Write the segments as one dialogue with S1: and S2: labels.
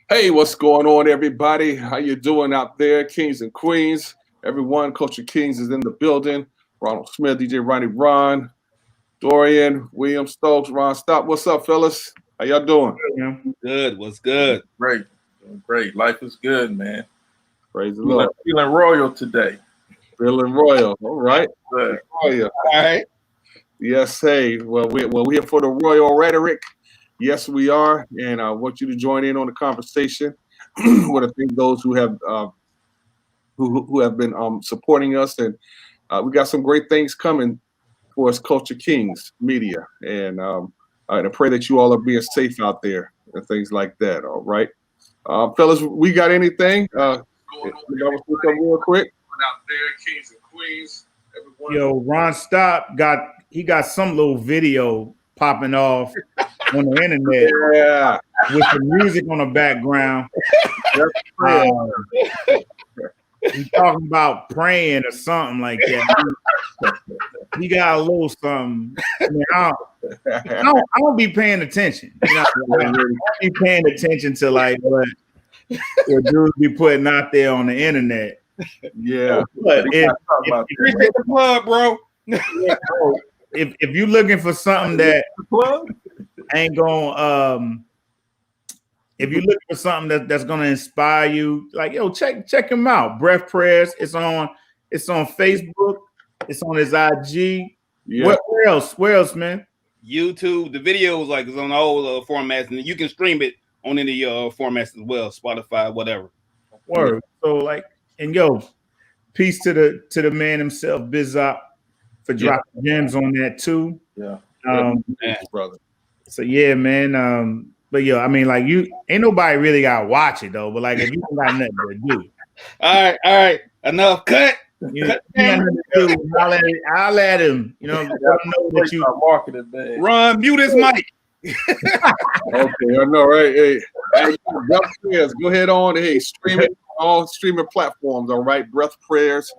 S1: Hey, what's going on, everybody? How you doing out there, kings and queens? Everyone, Culture Kings is in the building. Ronald Smith, DJ Ronnie Ron, Dorian, William Stokes, Ron Stop. What's up, fellas? How y'all doing?
S2: Yeah.
S3: Good. What's good?
S4: Great. Doing great. Life is good, man.
S1: Praise the Lord.
S4: Feeling royal today.
S1: Feeling royal. All right.
S4: Good.
S1: Royal.
S3: All right.
S1: Yes, hey. Well, we're here for the Royal Rhetoric. Yes, we are. And I want you to join in on the conversation. Want to thank those who have who have been supporting us, and we got some great things coming for us, Culture Kings Media, and I pray that you all are being safe out there and things like that. All right, fellas, we got anything? Real quick. Out there, kings and queens. Everyone.
S2: Yo, Ron Stop got some little video popping off on the internet.
S1: Yeah,
S2: with the music on the background. He's talking about praying or something like that. He got a little something. I mean, I don't be paying attention. You know, I don't be paying attention to like what dudes be putting out there on the internet.
S1: Yeah,
S2: but
S3: appreciate the plug, bro.
S2: if you're looking for something that ain't gonna if you're looking for something that's gonna inspire you, like yo, check him out. Breath Prayers. It's on Facebook. It's on his IG.
S1: Yeah.
S2: Where else, man?
S3: YouTube. The videos like it's on all formats, and you can stream it on any formats as well. Spotify, whatever.
S2: Word. So like, and yo, peace to the man himself, Bizop, for dropping gems on that too.
S4: Yeah.
S1: Brother.
S2: So yeah, man. But yo, I mean, like you ain't nobody really gotta watch it though. But like, if you don't got nothing to do,
S3: all right, enough. Cut.
S2: I'll let him. You know, let him know that you
S4: marketing, man.
S3: Run, mute his mic.
S1: Okay, I know, right? Hey, Breath Prayers, go ahead on. Hey, stream it on all streaming platforms. All right, Breath Prayers.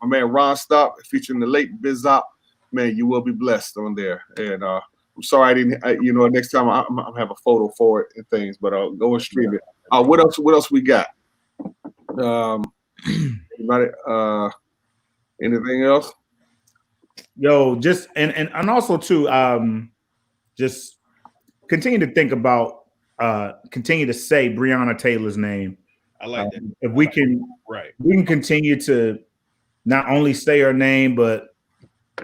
S1: My man Ron Stop featuring the late Bizop. Man, you will be blessed on there. And I'm sorry I didn't. Next time I'm have a photo for it and things, but I'll go and stream it. What else we got? Anybody? Anything else?
S2: Yo, just and also too, just continue to think about, continue to say Breonna Taylor's name.
S3: I like that.
S2: If we can, we can continue to not only say her name, but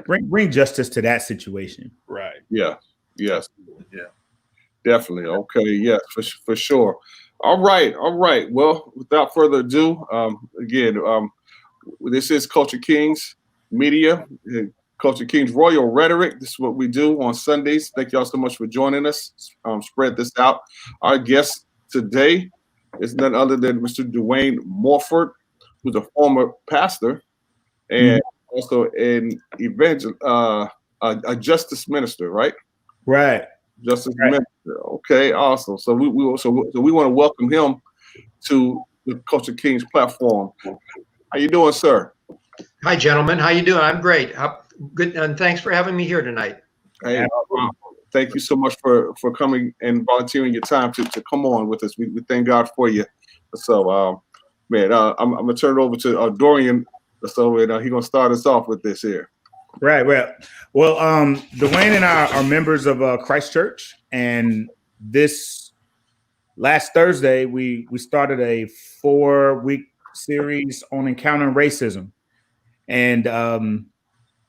S2: bring justice to that situation.
S3: Right.
S1: Yeah. Yes. Yeah. Definitely. Okay. Yes, for sure. All right. Well, without further ado, again, this is Culture Kings Media, Culture Kings Royal Rhetoric. This is what we do on Sundays. Thank y'all so much for joining us. Spread this out. Our guest today is none other than Mr. Duane Morford, who's a former pastor and also an a justice minister, right?
S2: Right.
S1: Justice minister. Okay, awesome. So we want to welcome him to the Culture Kings platform. How you doing, sir?
S5: Hi, gentlemen. How you doing? I'm great. Good, and thanks for having me here tonight.
S1: Hey, thank you so much for coming and volunteering your time to come on with us. We thank God for you. So, man, I'm gonna turn it over to Dorian. So he's gonna start us off with this here.
S2: Right. Well, Duane and I are members of Christ Church, and this last Thursday we started a 4-week series on encountering racism, and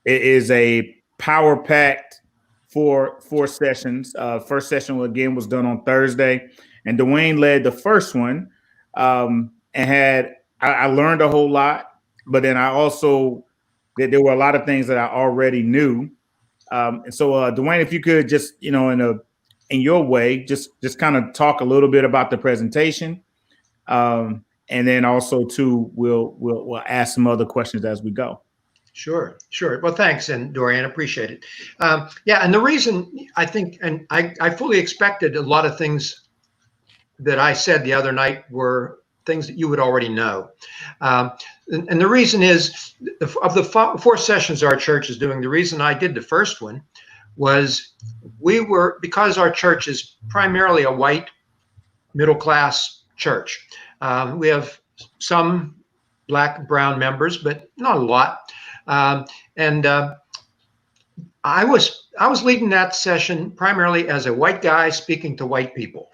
S2: it is a power-packed four sessions. First session again was done on Thursday, and Duane led the first one, and I learned a whole lot, but then I also there were a lot of things that I already knew. And so, Duane, if you could just, in your way, just kind of talk a little bit about the presentation. And then also too, we'll ask some other questions as we go.
S5: Sure. Well, thanks, and Dorian, appreciate it. And the reason I think, and I fully expected a lot of things that I said the other night were things that you would already know. And the reason is, of the 4 sessions our church is doing, the reason I did the first one was because our church is primarily a white middle-class church. We have some black and brown members, but not a lot. And I was leading that session primarily as a white guy speaking to white people.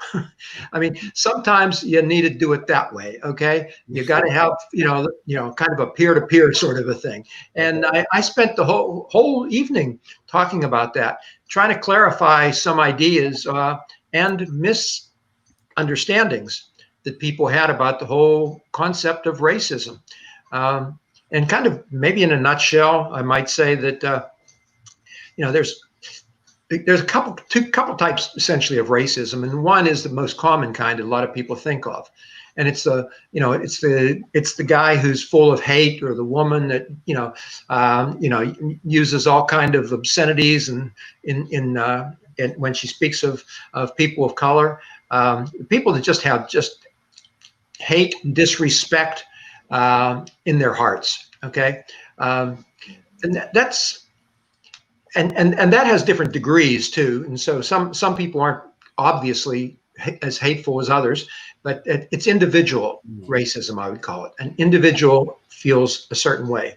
S5: I mean, sometimes you need to do it that way. Okay, you got to have kind of a peer-to-peer sort of a thing. And I spent the whole evening talking about that, trying to clarify some ideas and misunderstandings that people had about the whole concept of racism. And kind of maybe in a nutshell, I might say that there's a couple types essentially of racism, and one is the most common kind that a lot of people think of, and it's the guy who's full of hate, or the woman that uses all kind of obscenities and when she speaks of people of color, people that just have hate and disrespect in their hearts. Okay, and that's. And that has different degrees too. And so some people aren't obviously as hateful as others, but it's individual racism, I would call it. An individual feels a certain way.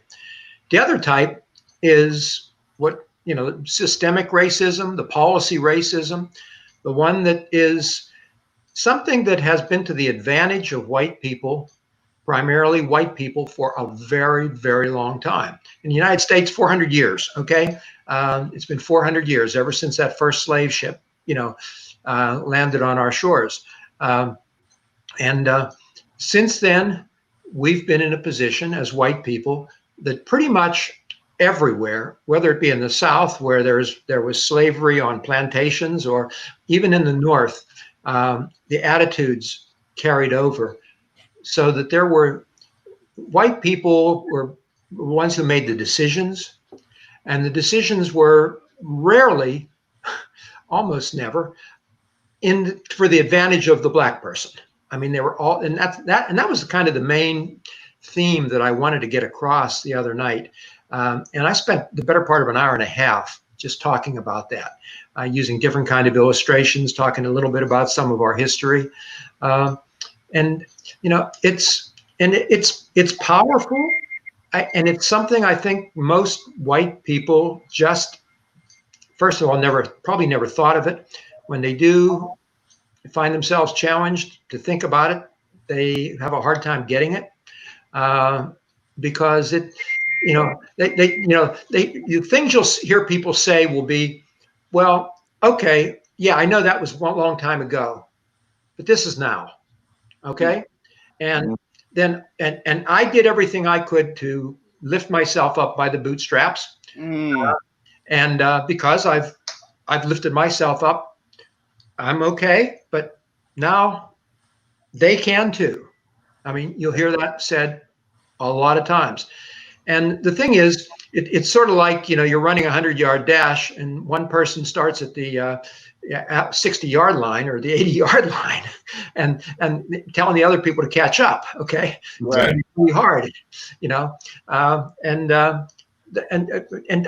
S5: The other type is systemic racism, the policy racism, the one that is something that has been to the advantage of white people, primarily white people, for a very, very long time. In the United States, 400 years, okay? It's been 400 years ever since that first slave ship, landed on our shores. And since then, we've been in a position as white people that pretty much everywhere, whether it be in the South where there was slavery on plantations, or even in the North, the attitudes carried over, so that there were white people were the ones who made the decisions. And the decisions were rarely, almost never, for the advantage of the black person. I mean, they were all, and that was kind of the main theme that I wanted to get across the other night. And I spent the better part of an hour and a half just talking about that, using different kind of illustrations, talking a little bit about some of our history, and it's powerful. And it's something I think most white people just, first of all, probably never thought of it. When they do find themselves challenged to think about it, they have a hard time getting it, because the things you'll hear people say will be, well, okay, yeah, I know that was a long time ago, but this is now, okay, and then and I did everything I could to lift myself up by the bootstraps, and because I've lifted myself up, I'm okay. But now they can too. I mean, you'll hear that said a lot of times. And the thing is, it's sort of like, you're running a 100-yard dash, and one person starts at the 60-yard line or the 80-yard line, and telling the other people to catch up. Okay,
S2: right.
S5: It's really hard, and I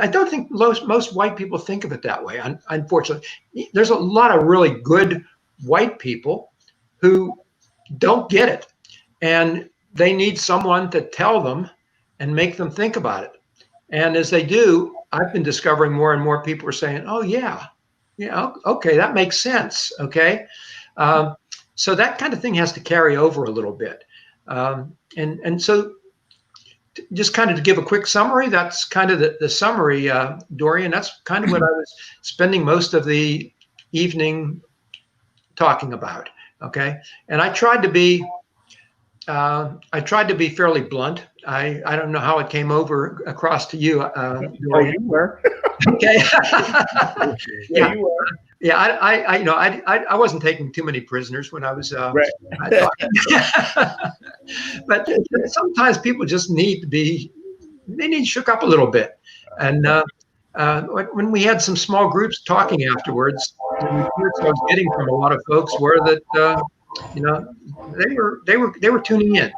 S5: don't think most white people think of it that way. Unfortunately, there's a lot of really good white people who don't get it, and they need someone to tell them and make them think about it. And as they do, I've been discovering more and more people are saying, oh yeah, okay, that makes sense. Okay. So that kind of thing has to carry over a little bit. And so just kind of to give a quick summary, that's kind of the summary, Dorian. That's kind of what I was spending most of the evening talking about. Okay. And I tried to be fairly blunt. I don't know how it came over across to you.
S2: You were.
S5: Okay.
S2: Yeah, you were.
S5: Yeah, I wasn't taking too many prisoners when I was
S2: right.
S5: But sometimes people just need shook up a little bit. And when we had some small groups talking afterwards, the reports I was getting from a lot of folks were that they were tuning in.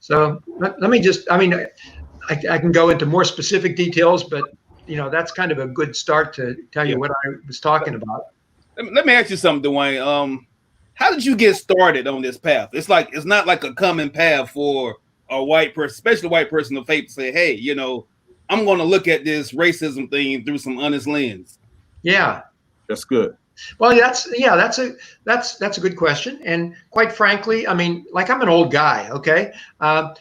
S5: So let me just, I can go into more specific details, but that's kind of a good start to tell you what I was talking about.
S3: Let me ask you something, Duane. how did you get started on this path? It's not like a common path for a white person, especially a white person of faith, to say, hey, I'm going to look at this racism thing through some honest lens.
S5: Yeah.
S1: That's good.
S5: Well, that's a good question, and quite frankly, I mean, like, I'm an old guy, okay?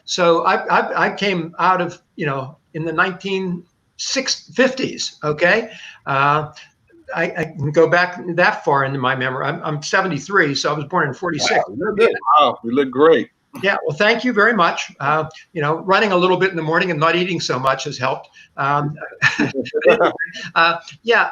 S5: So I came out of in the 1950s, okay? I can go back that far into my memory. I'm 73, so I was born in 46.
S1: Wow, you look great.
S5: Yeah, well, thank you very much. Running a little bit in the morning and not eating so much has helped. Yeah.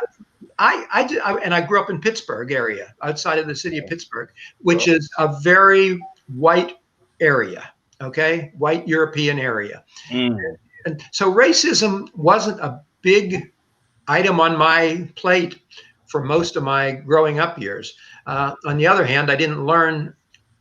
S5: I grew up in Pittsburgh area, outside of the city of Pittsburgh, which is a very white area, okay? White European area.
S3: Mm.
S5: And so racism wasn't a big item on my plate for most of my growing up years. On the other hand, I didn't learn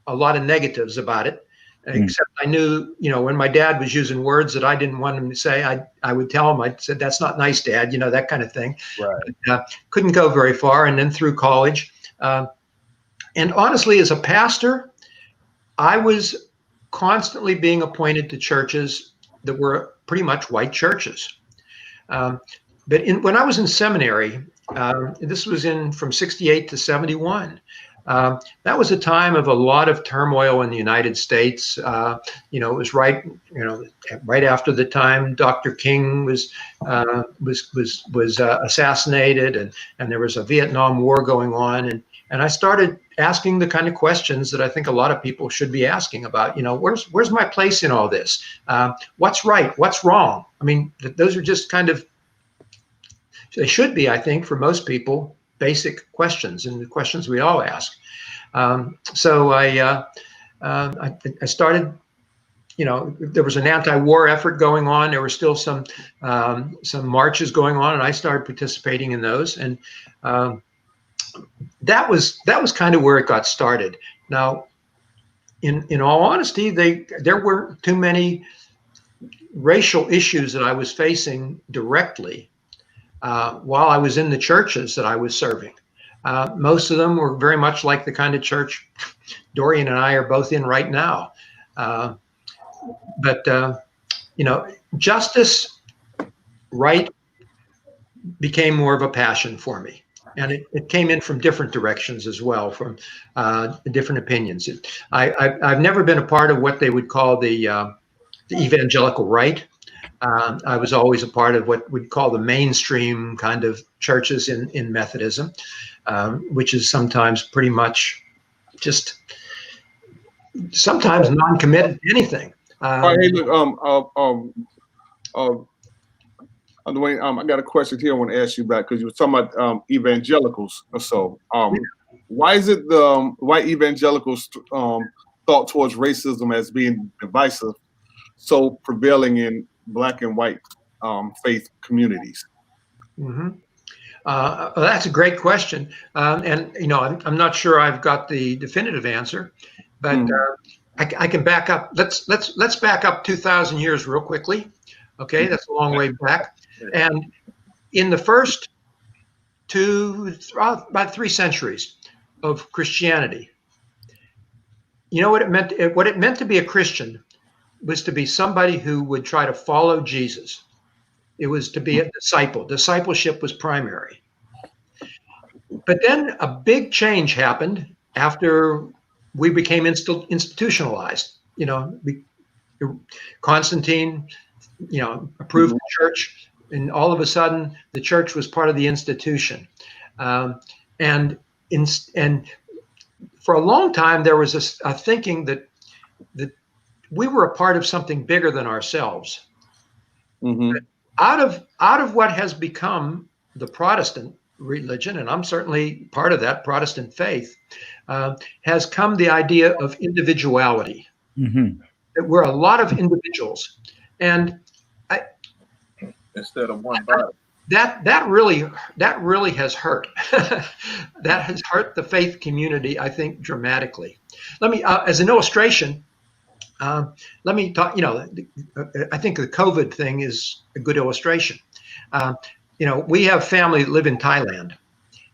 S5: a lot of negatives about it, except I knew, when my dad was using words that I didn't want him to say, I would tell him, I said, "That's not nice, Dad," that kind of thing.
S3: Right.
S5: But, couldn't go very far. And then through college. And honestly, as a pastor, I was constantly being appointed to churches that were pretty much white churches. But when I was in seminary, this was from 68 to 71. That was a time of a lot of turmoil in the United States. It was right after the time Dr. King was assassinated, and there was a Vietnam War going on, and I started asking the kind of questions that I think a lot of people should be asking about. Where's my place in all this? What's right? What's wrong? I mean, those are just they should be, I think, for most people, basic questions, and the questions we all ask. So I started, there was an anti-war effort going on. There were still some marches going on, and I started participating in those. And that was kind of where it got started. Now, in all honesty, there weren't too many racial issues that I was facing directly while I was in the churches that I was serving. Most of them were very much like the kind of church Dorian and I are both in right now. But justice, right, became more of a passion for me. And it came in from different directions as well, from different opinions. I've never been a part of what they would call the evangelical right. I was always a part of what we'd call the mainstream kind of churches in Methodism, which is sometimes pretty much just sometimes non-committed to anything.
S1: Hey, look, Duane, I got a question here I want to ask you about, because you were talking about evangelicals or so. Why is it the white evangelicals thought towards racism as being divisive so prevailing in Black and white faith communities?
S5: Mm-hmm. That's a great question, and I'm not sure I've got the definitive answer, but I can back up. Let's back up 2,000 years real quickly. Okay, that's a long way back, and in the first about 3 centuries of Christianity, what it meant. What it meant to be a Christian was to be somebody who would try to follow Jesus. It was to be a disciple. Discipleship was primary. But then a big change happened after we became institutionalized. Constantine, approved the church, and all of a sudden the church was part of the institution. And for a long time there was a thinking that we were a part of something bigger than ourselves.
S1: Mm-hmm.
S5: Out of what has become the Protestant religion, and I'm certainly part of that Protestant faith, has come the idea of individuality.
S2: Mm-hmm.
S5: That we're a lot of individuals, and
S4: instead of one body.
S5: That really has hurt. That has hurt the faith community, I think, dramatically. Let me, as an illustration. Let me talk, I think the COVID thing is a good illustration. We have family that live in Thailand,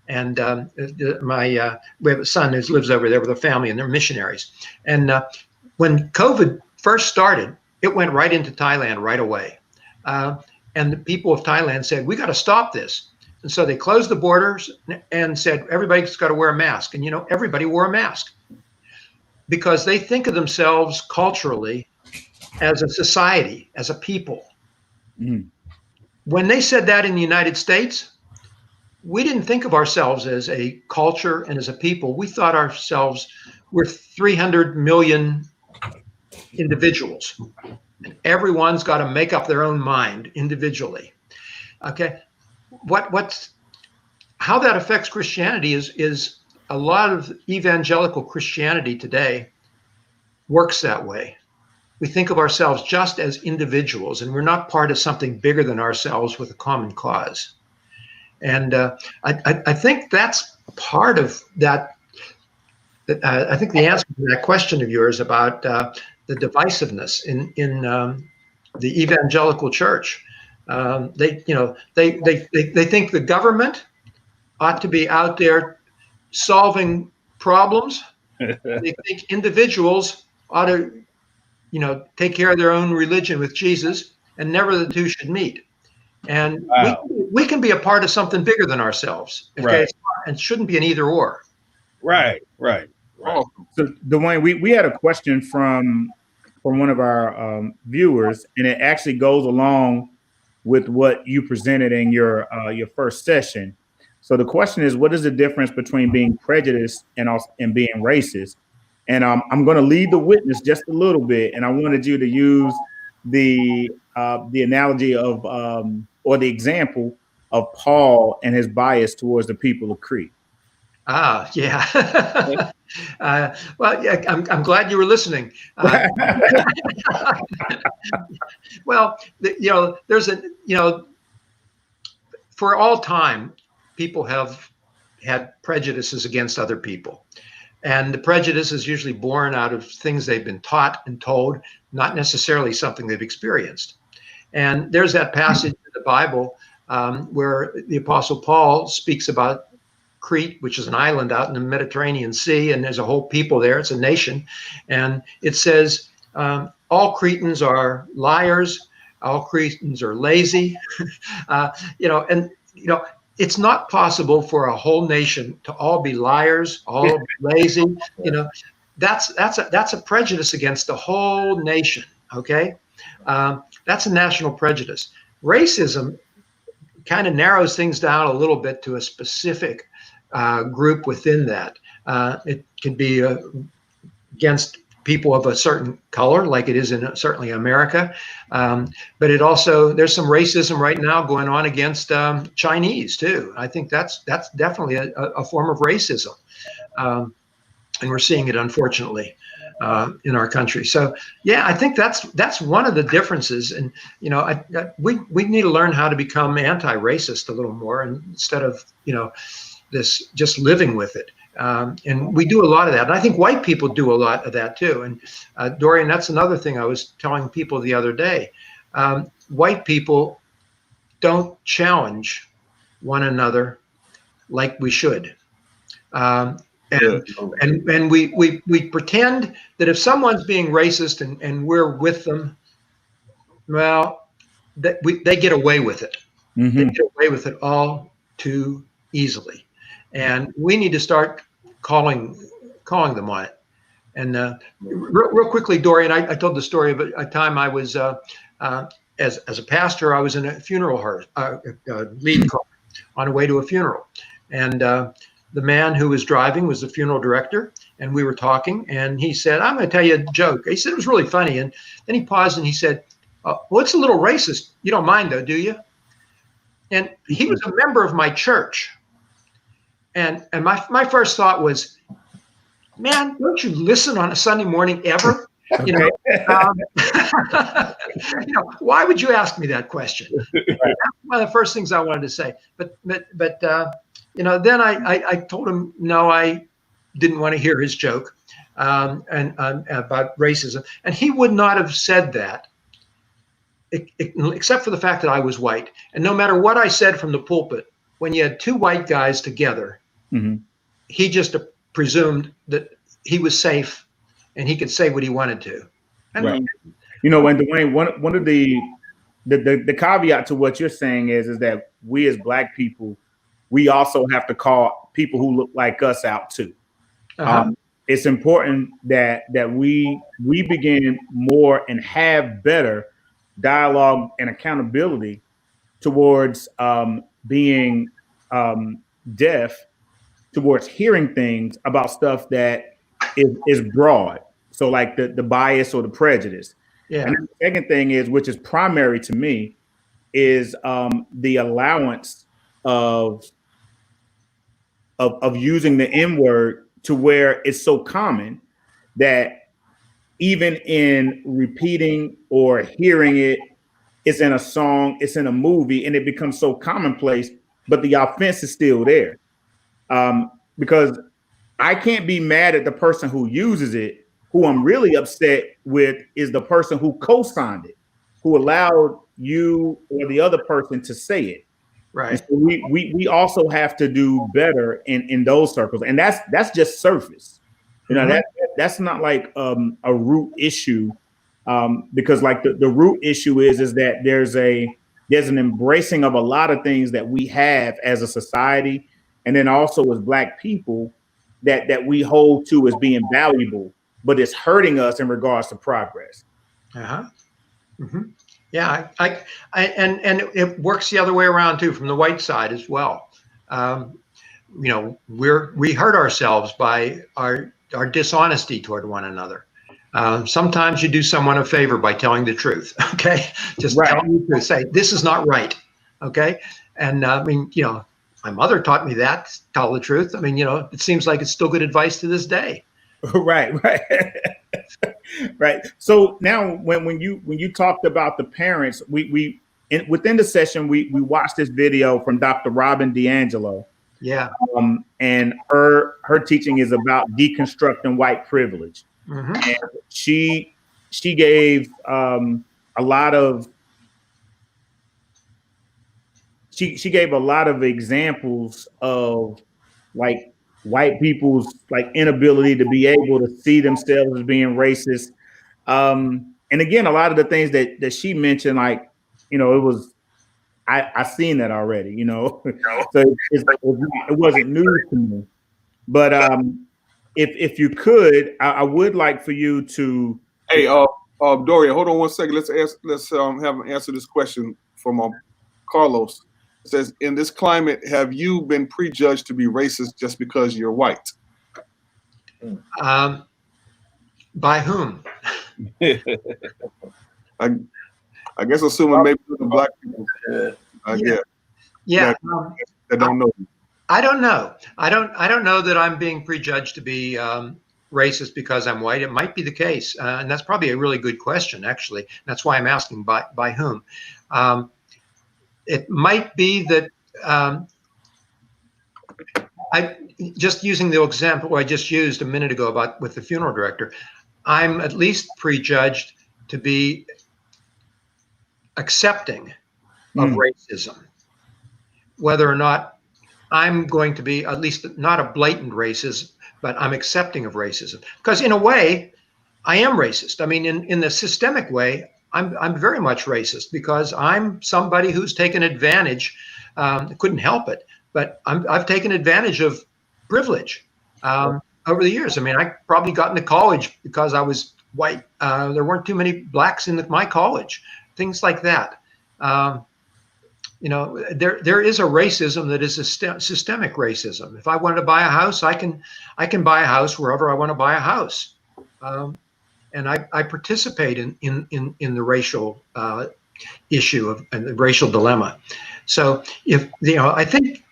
S5: And we have a son who lives over there with a family, and they're missionaries. And when COVID first started, it went right into Thailand right away. And the people of Thailand said, we got to stop this. And so they closed the borders and said, everybody's got to wear a mask. And, everybody wore a mask because they think of themselves culturally as a society, as a people.
S2: Mm.
S5: When they said that in the United States, we didn't think of ourselves as a culture and as a people. We thought ourselves we're 300 million individuals. And everyone's got to make up their own mind individually. Okay, how that affects Christianity is a lot of evangelical Christianity today works that way. We think of ourselves just as individuals, and we're not part of something bigger than ourselves with a common cause. And I think that's part of that. I think the answer to that question of yours about the divisiveness in the evangelical church. They think the government ought to be out there solving problems. They think individuals ought to, take care of their own religion with Jesus, and never the two should meet. And
S3: Wow.
S5: we can be a part of something bigger than ourselves. Okay?
S3: Right.
S5: And it shouldn't be an either or.
S3: Right.
S2: So Duane, we had a question from one of our viewers, and it actually goes along with what you presented in your first session. So the question is, what is the difference between being prejudiced and being racist? And I'm going to lead the witness just a little bit, and I wanted you to use the analogy of or the example of Paul and his bias towards the people of Crete.
S5: Ah, yeah. Well, yeah, I'm glad you were listening. Well, there's for all time, people have had prejudices against other people. And the prejudice is usually born out of things they've been taught and told, not necessarily something they've experienced. And there's that passage in the Bible where the Apostle Paul speaks about Crete, which is an island out in the Mediterranean Sea, and there's a whole people there. It's a nation. And it says, all Cretans are liars. All Cretans are lazy. It's not possible for a whole nation to all be liars, all be lazy. That's a prejudice against the whole nation. Okay, that's a national prejudice. Racism kind of narrows things down a little bit to a specific group within that. It can be against people of a certain color, like it is in certainly America. But it also, there's some racism right now going on against Chinese too. I think that's definitely a form of racism. And we're seeing it, unfortunately, in our country. So yeah, I think that's one of the differences. And we need to learn how to become anti-racist a little more, instead of this just living with it. And we do a lot of that. And I think white people do a lot of that too. And Dorian, that's another thing I was telling people the other day. White people don't challenge one another like we should. And we pretend that if someone's being racist and we're with them, well, they get away with it. Mm-hmm. They get away with it all too easily. And we need to start calling them on it. And real quickly, Dorian, I told the story of a time I was, as a pastor, I was in a funeral lead car on the way to a funeral. And the man who was driving was the funeral director, and we were talking, and he said, I'm going to tell you a joke. He said it was really funny. And then he paused and he said, well, it's a little racist. You don't mind though, do you? And he was a member of my church. And my first thought was, man, don't you listen on a Sunday morning ever? Why would you ask me that question? That's one of the first things I wanted to say. But then I told him, no, I didn't want to hear his joke and about racism. And he would not have said that, except for the fact that I was white. And no matter what I said from the pulpit, when you had two white guys together,
S2: Mhm.
S5: he just presumed that he was safe and he could say what he wanted to. And
S2: Right. You know, and Duane, one of the caveat to what you're saying is that we as Black people, we also have to call people who look like us out too. It's important that we begin more and have better dialogue and accountability towards being deaf, towards hearing things about stuff that is broad. So like the bias or the prejudice.
S5: Yeah.
S2: And then the second thing is, which is primary to me, is the allowance of using the N word to where it's so common that even in repeating or hearing it, it's in a song, it's in a movie, and it becomes so commonplace, but the offense is still there. Because I can't be mad at the person who uses it. Who I'm really upset with is the person who co-signed it, who allowed you or the other person to say it.
S5: Right.
S2: And so we also have to do better in those circles, and that's just surface. You know, that's not like a root issue, because like the root issue is that there's an embracing of a lot of things that we have as a society, and then also as Black people that we hold to as being valuable, but it's hurting us in regards to progress.
S5: Yeah, I and it works the other way around too, from the white side as well. You know, we hurt ourselves by our dishonesty toward one another. Sometimes you do someone a favor by telling the truth. Okay, just tell them the truth. Say this is not right. Okay, and I mean, you know, my mother taught me that, tell the truth. I mean, you know, it seems like it's still good advice to this day.
S2: Right. Right. So now when you talked about the parents, within the session, we watched this video from Dr. Robin DiAngelo.
S5: Yeah.
S2: And her teaching is about deconstructing white privilege.
S5: And
S2: she gave a lot of she gave a lot of examples of like white people's like inability to be able to see themselves as being racist. And again, a lot of the things that she mentioned, like, you know, it was I seen that already, you know, so it wasn't news to me. But if you could, I would like for you to.
S1: Hey, Dorian, hold on one second. Let's have him answer this question from Carlos. It says, in this climate, have you been prejudged to be racist just because you're white?
S5: By whom?
S1: I guess assuming maybe the Black people. I guess.
S5: Yeah.
S1: That don't know.
S5: I don't know. I don't know that I'm being prejudged to be racist because I'm white. It might be the case, and that's probably a really good question, actually. That's why I'm asking by whom. It might be that I just using the example I just used a minute ago about with the funeral director. I'm at least prejudged to be accepting of racism, whether or not I'm going to be at least not a blatant racist, but I'm accepting of racism. Because in a way, I am racist. I mean, in the systemic way, I'm very much racist because I'm somebody who's taken advantage. Couldn't help it, but I've taken advantage of privilege over the years. I mean, I probably got into college because I was white. There weren't too many blacks in my college. Things like that. You know, there is a racism that is a systemic racism. If I wanted to buy a house, I can buy a house wherever I want to buy a house, and I participate in the racial issue and the racial dilemma. So if you know, I think,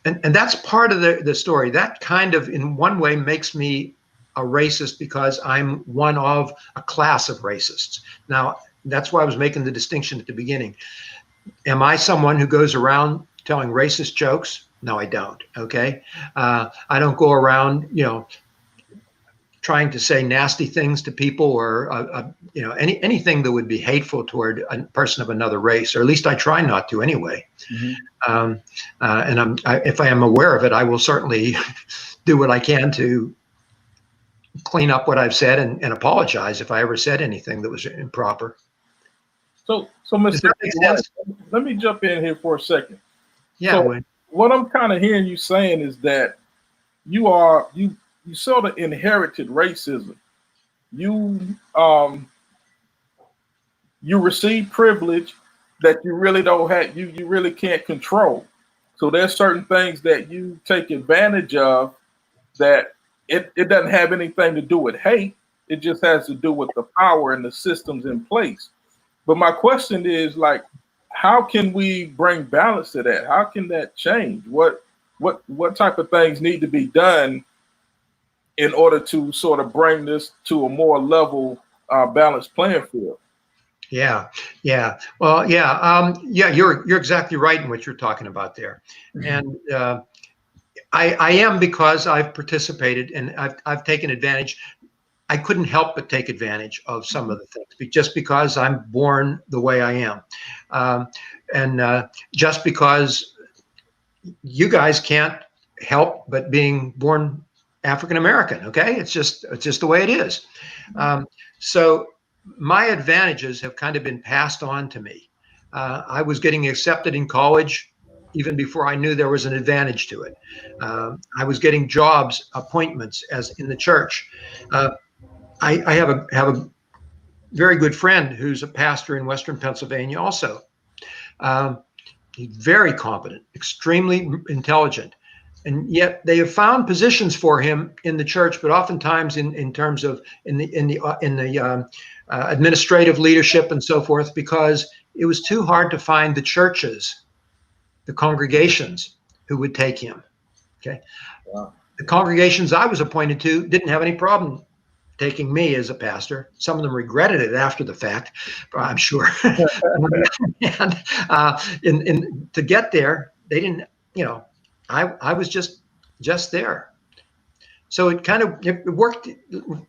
S5: and that's part of the story. That kind of, in one way, makes me a racist because I'm one of a class of racists. Now, that's why I was making the distinction at the beginning. Am I someone who goes around telling racist jokes? No, I don't. Okay. I don't go around, you know, trying to say nasty things to people or anything that would be hateful toward a person of another race, or at least I try not to anyway. And if I am aware of it, I will certainly do what I can to clean up what I've said and apologize if I ever said anything that was improper.
S4: So
S5: Does
S4: Mr.
S5: that make sense?
S4: let me jump in here for a second.
S5: Yeah.
S4: So what I'm kind of hearing you saying is that you sort of inherited racism. You receive privilege that you really don't have, you really can't control. So there's certain things that you take advantage of that it doesn't have anything to do with hate. It just has to do with the power and the systems in place. But my question is, like, how can we bring balance to that? How can that change? What type of things need to be done in order to sort of bring this to a more level, balanced playing field?
S5: Yeah. Well, you're exactly right in what you're talking about there. And I am, because I've participated and I've taken advantage. I couldn't help but take advantage of some of the things just because I'm born the way I am. And just because you guys can't help but being born African American. Okay. It's just the way it is. So my advantages have kind of been passed on to me. I was getting accepted in college even before I knew there was an advantage to it. I was getting jobs, appointments as in the church. I have a very good friend who's a pastor in Western Pennsylvania also. He's very competent, extremely intelligent. And yet they have found positions for him in the church, but oftentimes in terms of in the administrative leadership and so forth, because it was too hard to find the churches, the congregations who would take him. Okay.
S4: Wow.
S5: The congregations I was appointed to didn't have any problem taking me as a pastor. Some of them regretted it after the fact, I'm sure. And to get there, they didn't, I was just there. So it worked.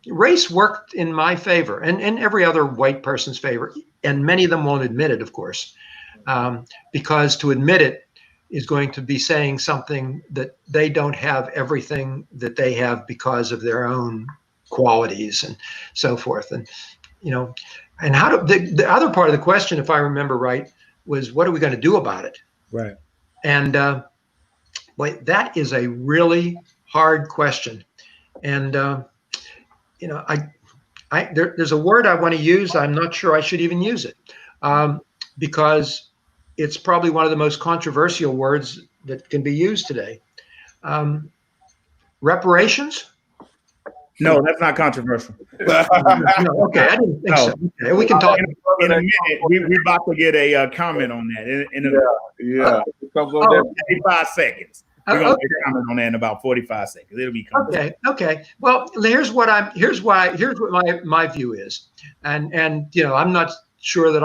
S5: Race worked in my favor and every other white person's favor. And many of them won't admit it, of course, because to admit it is going to be saying something that they don't have everything that they have because of their own qualities and so forth. And, and how the other part of the question, if I remember right, was what are we going to do about it?
S2: Right.
S5: And boy, that is a really hard question. And, there's a word I want to use. I'm not sure I should even use it because it's probably one of the most controversial words that can be used today. Reparations?
S2: No, that's not controversial.
S5: No, okay, I didn't think so. Okay, we can talk
S2: in a minute. We about to get a comment on that in 45 seconds. We're gonna get a comment on that in about 45 seconds. It'll be coming.
S5: Okay. Well, here's what my view is, and I'm not sure that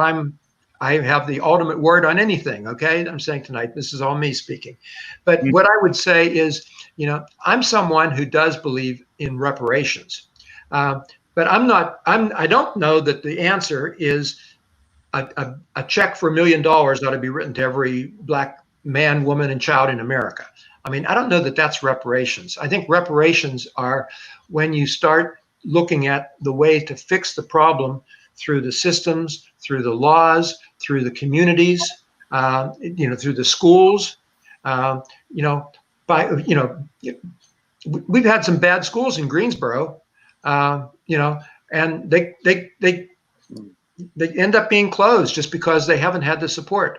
S5: I have the ultimate word on anything. Okay, I'm saying tonight this is all me speaking, but what I would say is, I'm someone who does believe in reparations, but I don't know that the answer is a check for $1 million ought to be written to every black man, woman, and child in America. I mean, I don't know that that's reparations. I think reparations are when you start looking at the way to fix the problem through the systems, through the laws, through the communities, through the schools. We've had some bad schools in Greensboro, and they end up being closed just because they haven't had the support.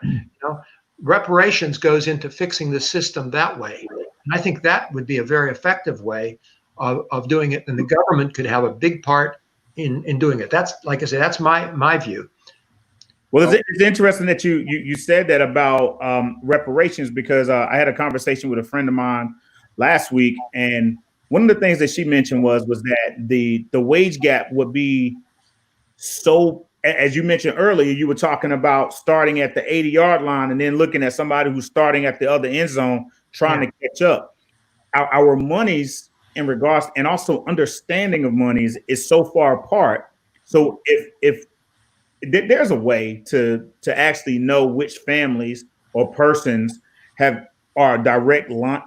S5: Reparations goes into fixing the system that way. And I think that would be a very effective way of doing it. And the government could have a big part in doing it. That's, like I said, that's my view.
S2: Well, it's interesting that you said that about reparations, because I had a conversation with a friend of mine last week, and one of the things that she mentioned was that the wage gap would be so, as you mentioned earlier, you were talking about starting at the 80-yard line and then looking at somebody who's starting at the other end zone trying to catch up. Our monies in regards, and also understanding of money is so far apart. So if there's a way to actually know which families or persons have a direct line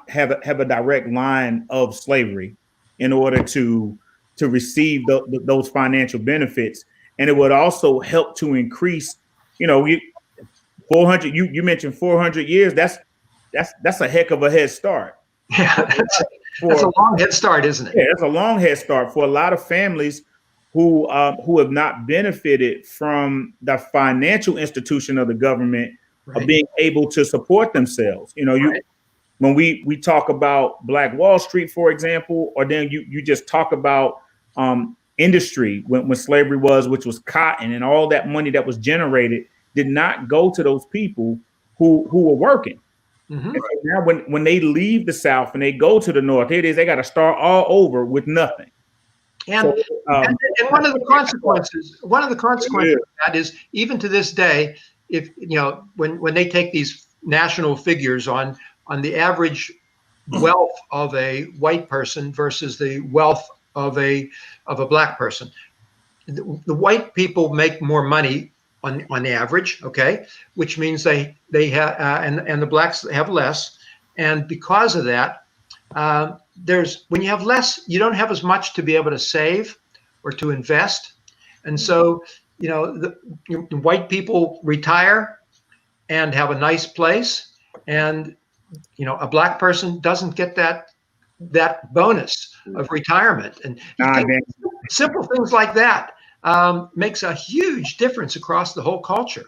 S2: of slavery in order to receive those financial benefits, and it would also help to increase, 400. You mentioned 400 years. That's a heck of a head start.
S5: Yeah, that's a long head start, isn't it?
S2: Yeah, it's a long head start for a lot of families who have not benefited from the financial institution of the government of being able to support themselves. When we talk about Black Wall Street, for example, or then you just talk about industry when slavery which was cotton, and all that money that was generated did not go to those people who were working.
S5: Mm-hmm.
S2: And so now when they leave the South and they go to the North, here it is, they got to start all over with nothing.
S5: And, and one of the consequences of that is, even to this day, if when they take these national figures on the average wealth of a white person versus the wealth of a Black person, the white people make more money on the average, okay, which means they have and the Blacks have less, and because of that, when you have less, you don't have as much to be able to save or to invest, and so the white people retire and have a nice place, and a Black person doesn't get that bonus of retirement, and simple things like that makes a huge difference across the whole culture.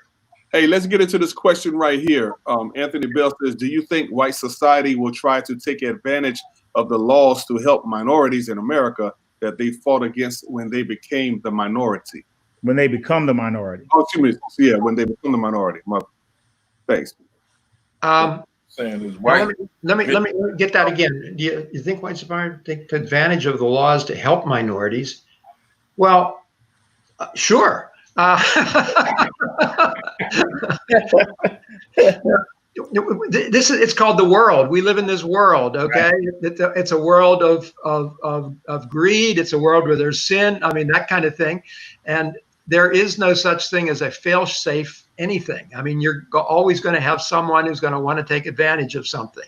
S1: Hey, let's get into this question right here. Anthony Bell says, do you think white society will try to take advantage of the laws to help minorities in America that they fought against when they became the minority?
S2: When they become the minority.
S1: Oh, excuse me. Yeah, when they become the minority. Thanks.
S4: Saying is white.
S5: Let me get that again. Do you think white society take advantage of the laws to help minorities? Well, sure. It's called the world. We live in this world, okay? Right. It's a world of greed. It's a world where there's sin. I mean, that kind of thing. And there is no such thing as a fail-safe anything. I mean, you're always going to have someone who's going to want to take advantage of something.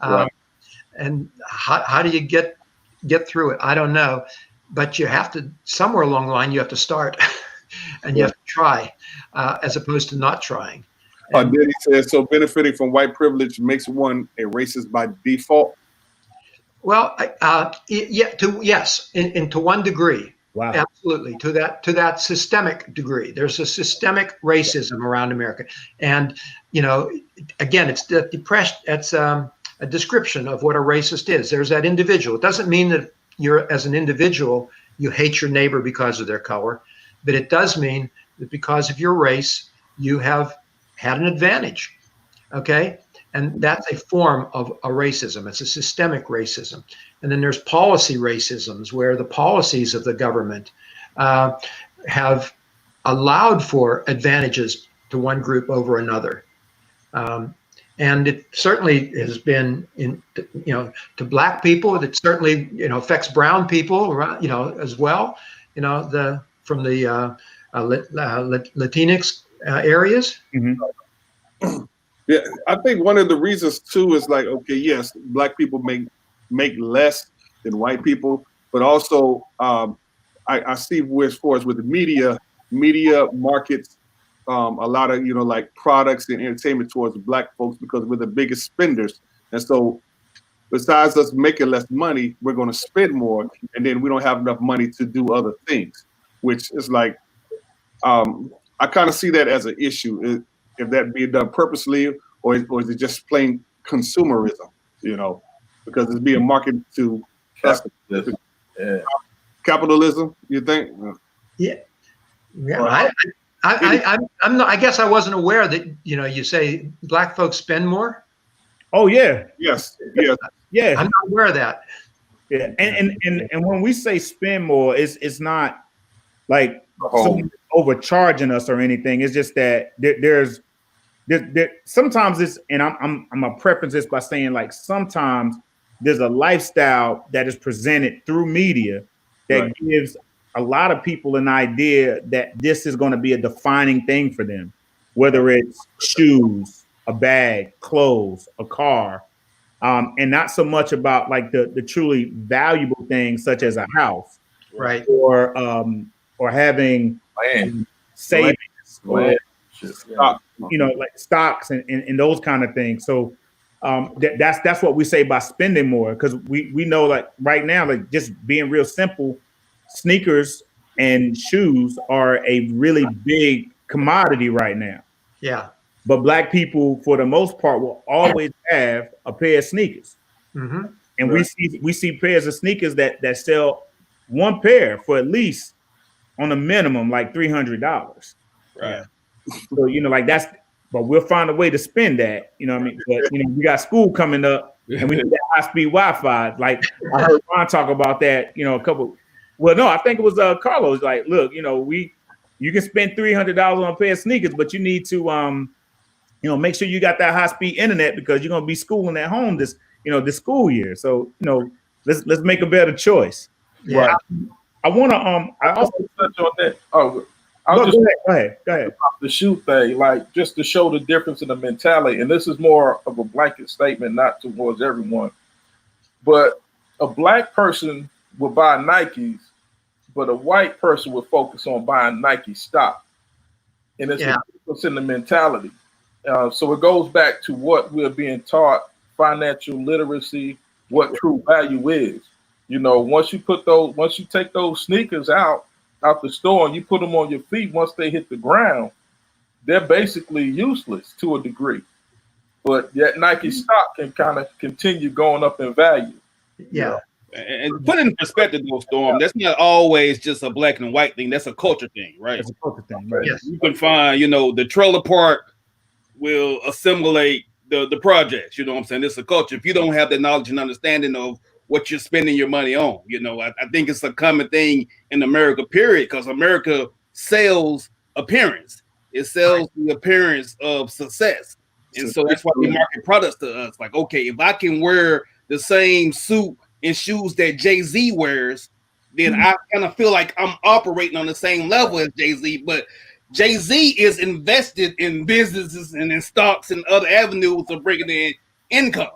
S5: Right. And how do you get through it? I don't know. But you have to, somewhere along the line, you have to start and you have to try as opposed to not trying.
S1: Denny says, so benefiting from white privilege makes one a racist by default?
S5: Well, yes, to one degree.
S2: Wow.
S5: Absolutely. To that systemic degree. There's a systemic racism around America. And, again, it's a description of what a racist is. There's that individual. It doesn't mean that as an individual, you hate your neighbor because of their color, but it does mean that because of your race, you have had an advantage, okay? And that's a form of a racism. It's a systemic racism. And then there's policy racisms, where the policies of the government have allowed for advantages to one group over another. And it certainly has been to Black people. It certainly affects brown people, as well. From the Latinx areas.
S2: Mm-hmm.
S1: Yeah, I think one of the reasons too is like, okay, yes, Black people make less than white people, but also I see as far as with the media markets a lot of like products and entertainment towards Black folks because we're the biggest spenders, and so besides us making less money, we're going to spend more, and then we don't have enough money to do other things, which is like I kind of see that as an issue. If that being done purposely, or is it just plain consumerism? Because it's being marketed to capitalism. Capitalism, you think?
S5: Yeah. I'm not. I guess I wasn't aware that you say Black folks spend more.
S2: Oh yeah.
S1: Yes. Yeah.
S2: Yeah.
S5: I'm not aware of that.
S2: Yeah. And when we say spend more, it's not like someone overcharging us or anything. It's just that there's sometimes it's, and I'm gonna preface this by saying, like, sometimes there's a lifestyle that is presented through media that gives a lot of people an idea that this is going to be a defining thing for them, whether it's shoes, a bag, clothes, a car, and not so much about like the truly valuable things such as a house,
S5: Right.
S2: or having savings, or like stocks and those kind of things. So that's what we say by spending more, because we know, like right now, like just being real simple, sneakers and shoes are a really big commodity right now.
S5: Yeah.
S2: But Black people, for the most part, will always have a pair of sneakers.
S5: Mm-hmm.
S2: And we see pairs of sneakers that sell one pair for at least on a minimum like $300.
S3: Right.
S2: So like but we'll find a way to spend that. You know what I mean? But we got school coming up, and we need that high-speed Wi-Fi. Like I heard Ron talk about that. I think it was Carlos. Like, look, you can spend $300 on a pair of sneakers, but you need to make sure you got that high-speed internet, because you're gonna be schooling at home this school year. So let's make a better choice.
S5: Yeah.
S1: Right.
S2: I want to I also
S4: touch on that. Oh,
S2: go ahead.
S4: The shoe thing, like just to show the difference in the mentality, and this is more of a blanket statement, not towards everyone, but a Black person will buy Nikes, but a white person will focus on buying Nike stock, and it's a difference in the mentality. So it goes back to what we're being taught: financial literacy, what true value is. Once you take those sneakers out the store and you put them on your feet, once they hit the ground, they're basically useless to a degree. But yet Nike stock can kind of continue going up in value.
S5: Yeah.
S3: And put it in perspective, though, Storm, that's not always just a black and white thing. That's a culture thing, right?
S2: It's a culture thing, right?
S5: Yes.
S3: You can find, the trailer park will assimilate the projects. You know what I'm saying? It's a culture. If you don't have the knowledge and understanding of what you're spending your money on, I think it's a common thing in America, period, because America sells appearance. It sells the appearance of success. And so that's why they market products to us. Like, okay, if I can wear the same suit and shoes that Jay-Z wears, then I kind of feel like I'm operating on the same level as Jay-Z. But Jay-Z is invested in businesses and in stocks and other avenues of bringing in income,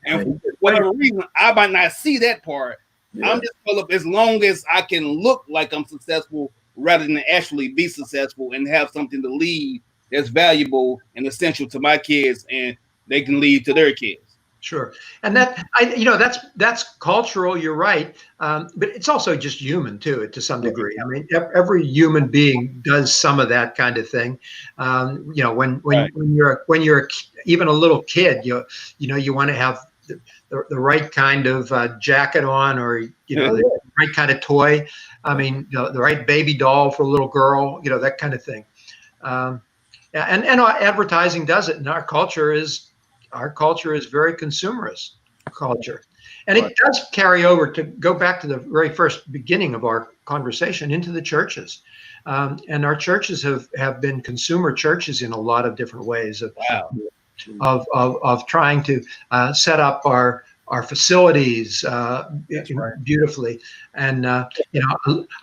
S3: and for whatever reason, I might not see that part. Yeah. I'm just full of, as long as I can look like I'm successful rather than actually be successful and have something to leave that's valuable and essential to my kids, and they can leave to their kids.
S5: Sure. And that's cultural. You're right. But it's also just human too, to some degree. I mean, every human being does some of that kind of thing. When you're even a little kid, you want to have the right kind of jacket on, or the right kind of toy. I mean, the right baby doll for a little girl. That kind of thing. And advertising does it, and our culture is very consumerist culture. And it does carry over, to go back to the very first beginning of our conversation, into the churches. And our churches have been consumer churches in a lot of different ways of trying to set up our facilities beautifully. And a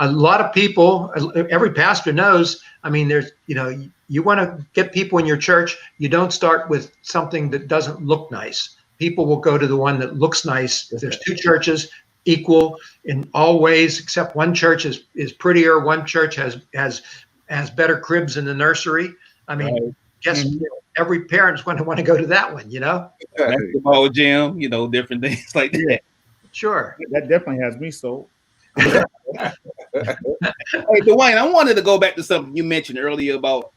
S5: lot of people, every pastor knows, I mean, there's you want to get people in your church, you don't start with something that doesn't look nice. People will go to the one that looks nice. If there's two churches equal in all ways, except one church is prettier, one church has better cribs in the nursery. I mean, guess every parent's going to want to go to that one,
S3: Basketball gym, different things like that.
S5: Sure.
S2: That definitely has me sold.
S3: Hey, Duane, I wanted to go back to something you mentioned earlier about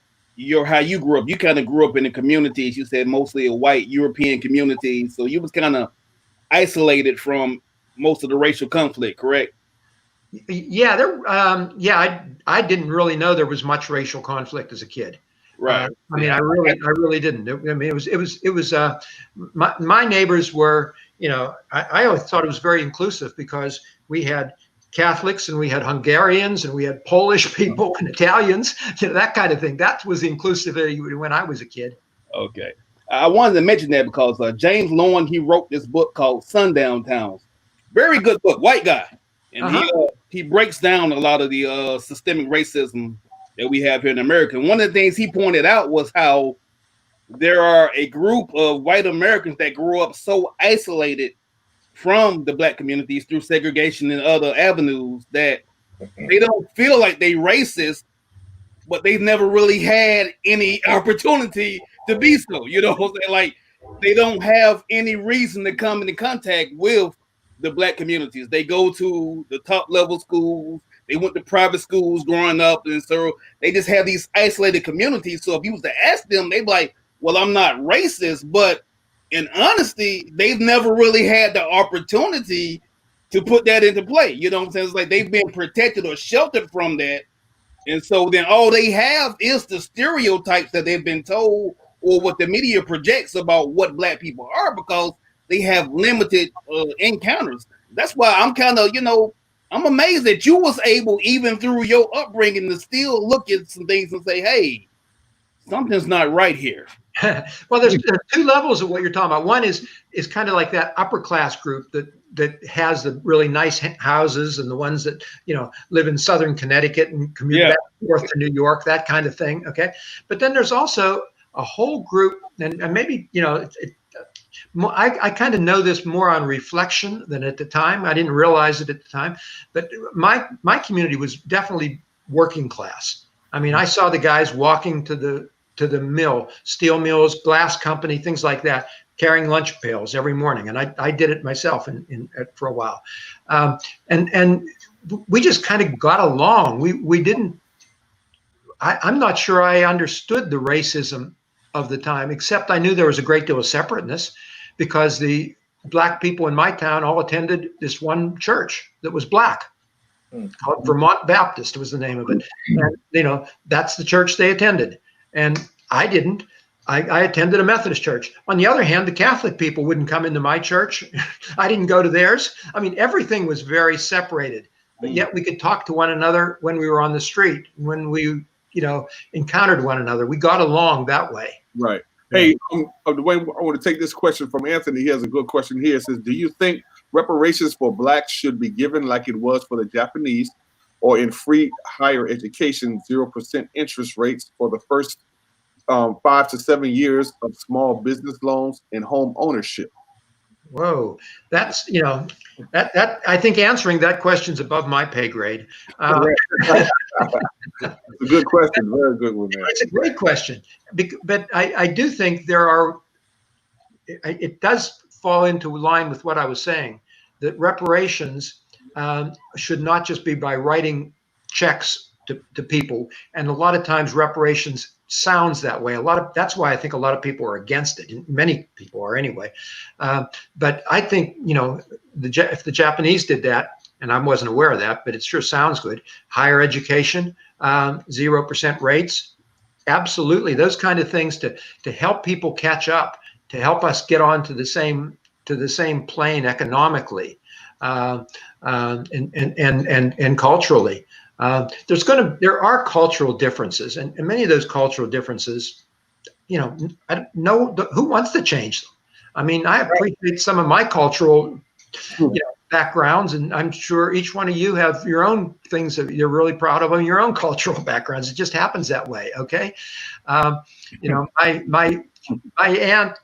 S3: how you grew up. You kind of grew up in the communities. You said mostly a white European community, so you was kind of isolated from most of the racial conflict, correct?
S5: Yeah, I didn't really know there was much racial conflict as a kid.
S3: Right.
S5: I mean, I really didn't. I mean, it was my neighbors were, I always thought it was very inclusive, because we had Catholics and we had Hungarians and we had Polish people and Italians, that kind of thing. That was the inclusivity when I was a kid.
S3: Okay. I wanted to mention that because James Lowen, he wrote this book called Sundown Towns. Very good book, white guy. And he breaks down a lot of the systemic racism that we have here in America. And one of the things he pointed out was how there are a group of white Americans that grew up so isolated from the black communities through segregation and other avenues that they don't feel like they racist, but they've never really had any opportunity to be so. You know what I'm saying? Like, they don't have any reason to come into contact with the black communities. They go to the top level schools, they went to private schools growing up, and so they just have these isolated communities. So if you was to ask them, they'd be like, well, I'm not racist, but in honesty, they've never really had the opportunity to put that into play. You know what I'm saying? It's like they've been protected or sheltered from that. And so then all they have is the stereotypes that they've been told or what the media projects about what black people are, because they have limited encounters. That's why I'm kind of, I'm amazed that you was able, even through your upbringing, to still look at some things and say, hey, something's not right here.
S5: Well, there's two levels of what you're talking about. One is kind of like that upper class group that has the really nice houses, and the ones that live in southern Connecticut and commute back and forth to New York, that kind of thing. Okay, but then there's also a whole group, and maybe I kind of know this more on reflection than at the time. I didn't realize it at the time, but my community was definitely working class. I mean, I saw the guys walking to the mill, steel mills, glass company, things like that, carrying lunch pails every morning. And I did it myself for a while. And we just kind of got along. We didn't, I'm not sure I understood the racism of the time, except I knew there was a great deal of separateness, because the black people in my town all attended this one church that was black. Called Vermont Baptist was the name of it. And, that's the church they attended. And I didn't. I attended a Methodist church. On the other hand, the Catholic people wouldn't come into my church. I didn't go to theirs. I mean, everything was very separated, but yet we could talk to one another when we were on the street, when we, encountered one another. We got along that way.
S1: Right. Hey, Duane, I want to take this question from Anthony. He has a good question here. It says, do you think reparations for blacks should be given like it was for the Japanese, or in free higher education, 0% interest rates for the first 5 to 7 years of small business loans and home ownership?
S5: Whoa, that's that I think answering that question's above my pay grade.
S1: It's a good question, very good one, man.
S5: It's a great question, but I do think it does fall into line with what I was saying, that reparations should not just be by writing checks to people, and a lot of times reparations sounds that way. That's why I think a lot of people are against it. Many people are anyway. But I think if the Japanese did that, and I wasn't aware of that, but it sure sounds good. Higher education, 0% rates, absolutely. Those kind of things to help people catch up, to help us get on to the same plane economically, and culturally. There are cultural differences, and many of those cultural differences, I don't know who wants to change them. I mean, I appreciate some of my cultural backgrounds, and I'm sure each one of you have your own things that you're really proud of in your own cultural backgrounds. It just happens that way. Okay. My aunt,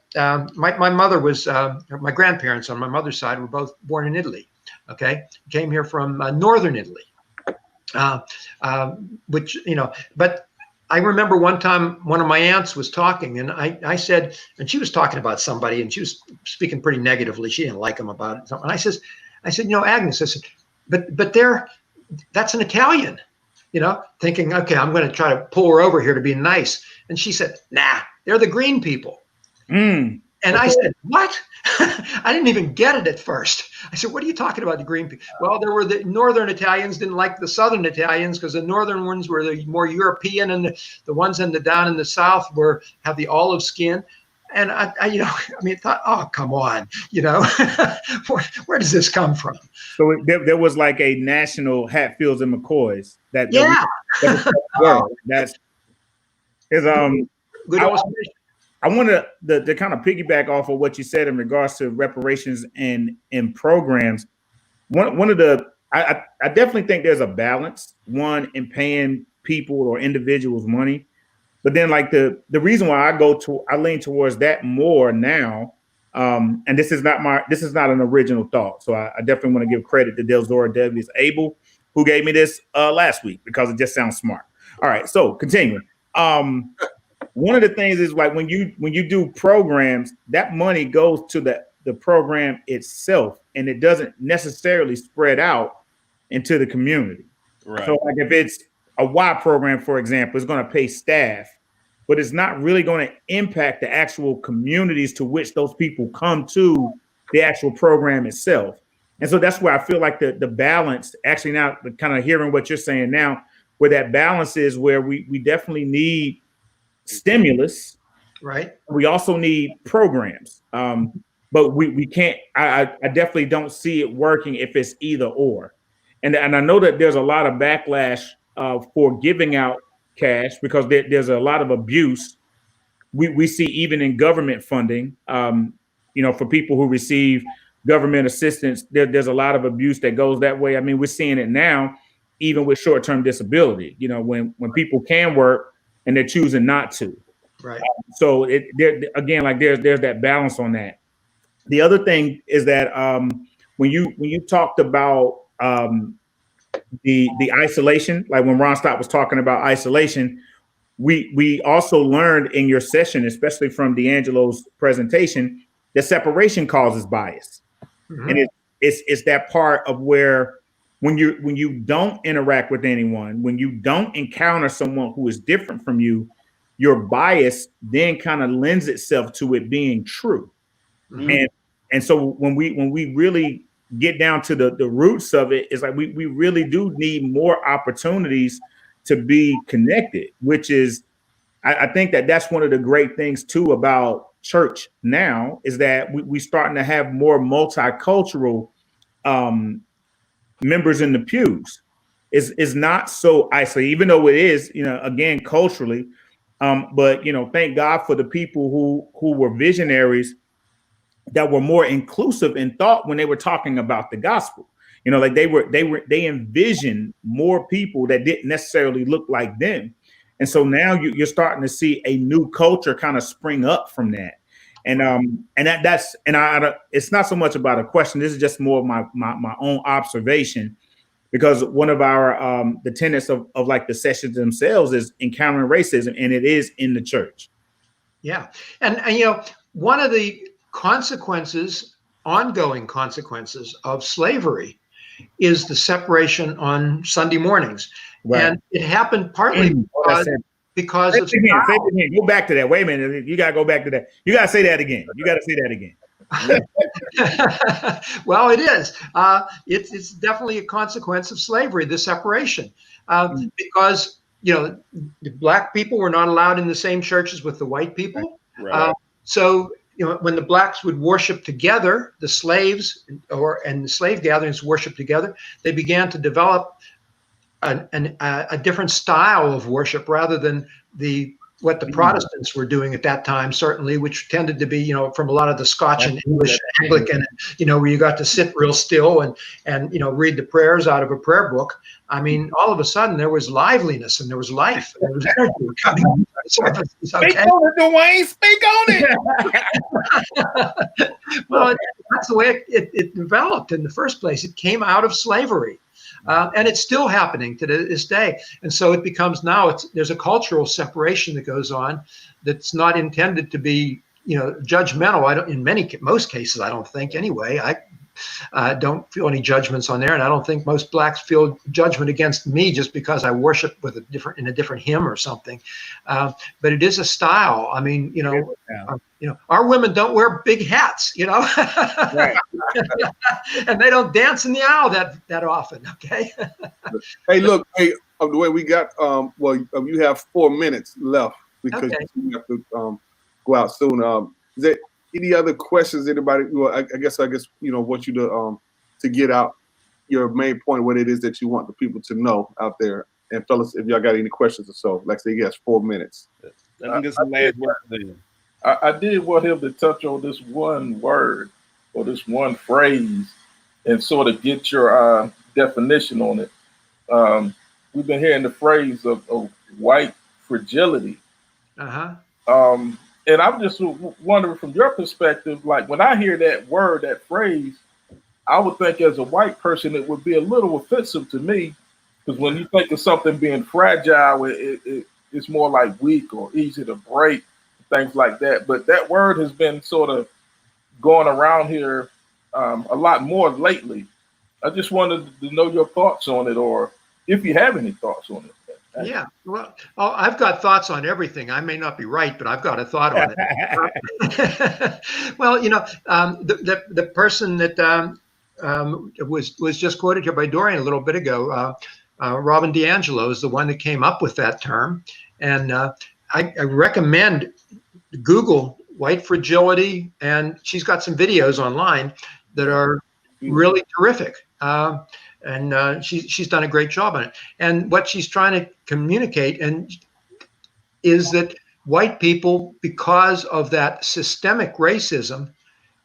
S5: my mother was, my grandparents on my mother's side were both born in Italy. Okay. Came here from northern Italy. Which, but I remember one time one of my aunts was talking, and I said, and she was talking about somebody, and she was speaking pretty negatively. She didn't like him about it. And I said, Agnes, I said, but that's an Italian, thinking, okay, I'm going to try to pull her over here to be nice. And she said, nah, they're the green people. And I said, what? I didn't even get it at first. I said, what are you talking about, the green people? Well, there were the northern Italians didn't like the southern Italians, because the northern ones were the more European, and the ones down in the south have the olive skin. And I thought, oh, come on, where does this come from?
S2: So there was like a national Hatfields and McCoys that
S5: yeah.
S2: That's is
S5: good illustration.
S2: I want to kind of piggyback off of what you said in regards to reparations and programs. One of the I definitely think there's a balance, one, in paying people or individuals money, but then like the reason why I lean towards that more now, and this is not an original thought, so I definitely want to give credit to Delzora Davis Abel, who gave me this last week, because it just sounds smart. All right, so continuing. One of the things is like when you do programs, that money goes to the program itself, and it doesn't necessarily spread out into the community.
S3: Right.
S2: So like if it's a Y program, for example, it's going to pay staff, but it's not really going to impact the actual communities to which those people come to the actual program itself. And so that's where I feel like the balance, actually now kind of hearing what you're saying now, where that balance is, where we definitely need stimulus.
S5: Right.
S2: We also need programs. But we can't, I definitely don't see it working if it's either or. And I know that there's a lot of backlash for giving out cash, because there's a lot of abuse. We see even in government funding, for people who receive government assistance, there's a lot of abuse that goes that way. I mean, we're seeing it now, even with short-term disability, when people can work and they're choosing not to.
S5: Right.
S2: So again, like there's that balance on that. The other thing is that when you talked about the isolation, like when Ron Stott was talking about isolation, we also learned in your session, especially from D'Angelo's presentation, that separation causes bias. Mm-hmm. And it's that part of where when you don't interact with anyone, when you don't encounter someone who is different from you, your bias then kind of lends itself to it being true. Mm-hmm. And so when we really get down to the roots of it, it's like we really do need more opportunities to be connected, which is, I think that's one of the great things too about church now, is that we starting to have more multicultural members in the pews. Is not so isolated, even though it is, again, culturally. But thank God for the people who were visionaries that were more inclusive in thought when they were talking about the gospel. Like they envisioned more people that didn't necessarily look like them. And so now you're starting to see a new culture kind of spring up from that. And it's not so much about a question. This is just more of my own observation, because one of our the tenets of like the sessions themselves is encountering racism, and it is in the church.
S5: Yeah. And one of the ongoing consequences of slavery is the separation on Sunday mornings. Right. And it happened partly because of
S2: go back to that. Wait a minute. You got to go back to that. You got to say that again. You got to say that again.
S5: Well, it is. It's definitely a consequence of slavery, the separation, because the black people were not allowed in the same churches with the white people. Right. So when the blacks would worship together, the slaves and the slave gatherings worship together, they began to develop a different style of worship rather than what the Protestants were doing at that time, certainly, which tended to be, from a lot of the Scotch and English Anglican, where you got to sit real still and read the prayers out of a prayer book. I mean, all of a sudden there was liveliness and there was life. And there was energy coming on the surface. Okay?
S3: Speak on it, Duane. Speak on
S5: it. Well, that's the way it developed in the first place. It came out of slavery. And it's still happening to this day. And so it becomes now there's a cultural separation that goes on that's not intended to be, judgmental. In most cases, I don't think anyway. I don't feel any judgments on there. And I don't think most blacks feel judgment against me just because I worship in a different hymn or something. But it is a style. I mean, our women don't wear big hats, right. And they don't dance in the aisle that often. Okay.
S1: Hey, look, the way we got, you have 4 minutes left because you have to go out soon. Is there any other questions? Anybody? Well, I guess want you to get out your main point, what it is that you want the people to know out there. And fellas, if y'all got any questions or so, like I say, yes, 4 minutes.
S3: Let me get some last word then.
S4: I did want him to touch on this one word or this one phrase and sort of get your definition on it. We've been hearing the phrase of white fragility.
S5: Uh-huh.
S4: And I'm just wondering from your perspective, like when I hear that word, that phrase, I would think as a white person, it would be a little offensive to me because when you think of something being fragile, it's more like weak or easy to break, things like that. But that word has been sort of going around here a lot more lately. I just wanted to know your thoughts on it, or if you have any thoughts on it.
S5: Yeah, well, I've got thoughts on everything. I may not be right, but I've got a thought on it. Well, the person that was just quoted here by Dorian a little bit ago, Robin DiAngelo, is the one that came up with that term, and I recommend Google white fragility, and she's got some videos online that are really terrific. And she's done a great job on it. And what she's trying to communicate is that white people, because of that systemic racism,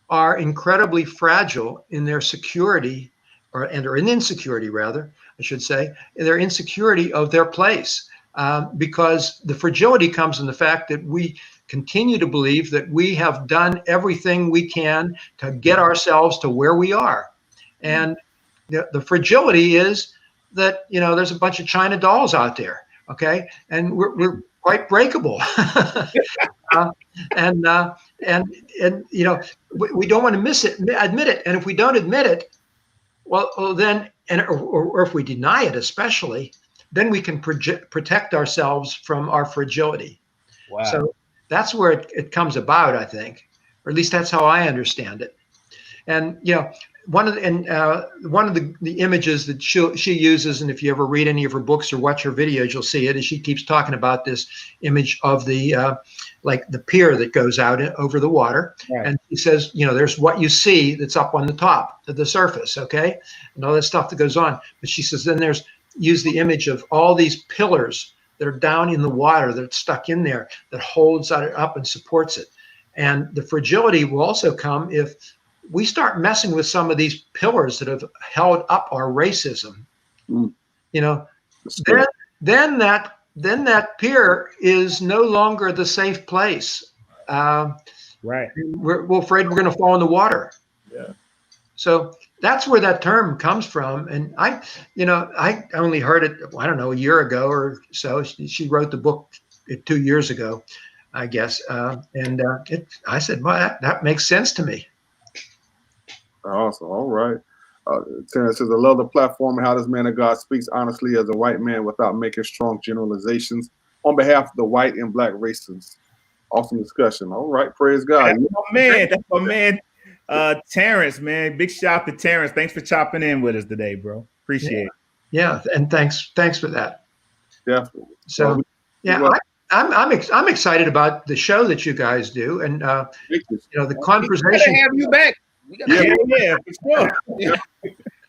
S5: are incredibly fragile in their security, or in insecurity, rather, I should say, in their insecurity of their place. Because the fragility comes in the fact that we continue to believe that we have done everything we can to get ourselves to where we are. And the fragility is that, there's a bunch of China dolls out there, okay? And we're quite breakable. And we don't want to admit it. And if we don't admit it, well then, or if we deny it especially, then we can protect ourselves from our fragility.
S3: Wow.
S5: So that's where it comes about, I think, or at least that's how I understand it. And one of the images that she uses, and if you ever read any of her books or watch her videos, you'll see it. Is she keeps talking about this image of the like the pier that goes out over the water, right. And she says, there's what you see that's up on the top of the surface, okay, and all that stuff that goes on. But she says then use the image of all these pillars that are down in the water that's stuck in there that holds it up and supports it. And the fragility will also come if we start messing with some of these pillars that have held up our racism. Then that pier is no longer the safe place.
S2: Right.
S5: We're afraid we're going to fall in the water.
S4: Yeah.
S5: So that's where that term comes from. And I only heard it, I don't know, a year ago or so. She wrote the book 2 years ago, I guess. I said, well, that makes sense to me.
S1: Awesome. All right. Terrence says, I love the platform and how this man of God speaks honestly as a white man without making strong generalizations on behalf of the white and black races. Awesome discussion. All right. Praise God.
S2: That's my man. Terrence, man. Big shout out to Terrence. Thanks for chopping in with us today, bro. Appreciate it.
S5: Yeah. And thanks for that.
S1: Definitely.
S5: So, I'm excited about the show that you guys do. And, the conversation.
S3: We gotta have you back.
S2: Yeah, for sure.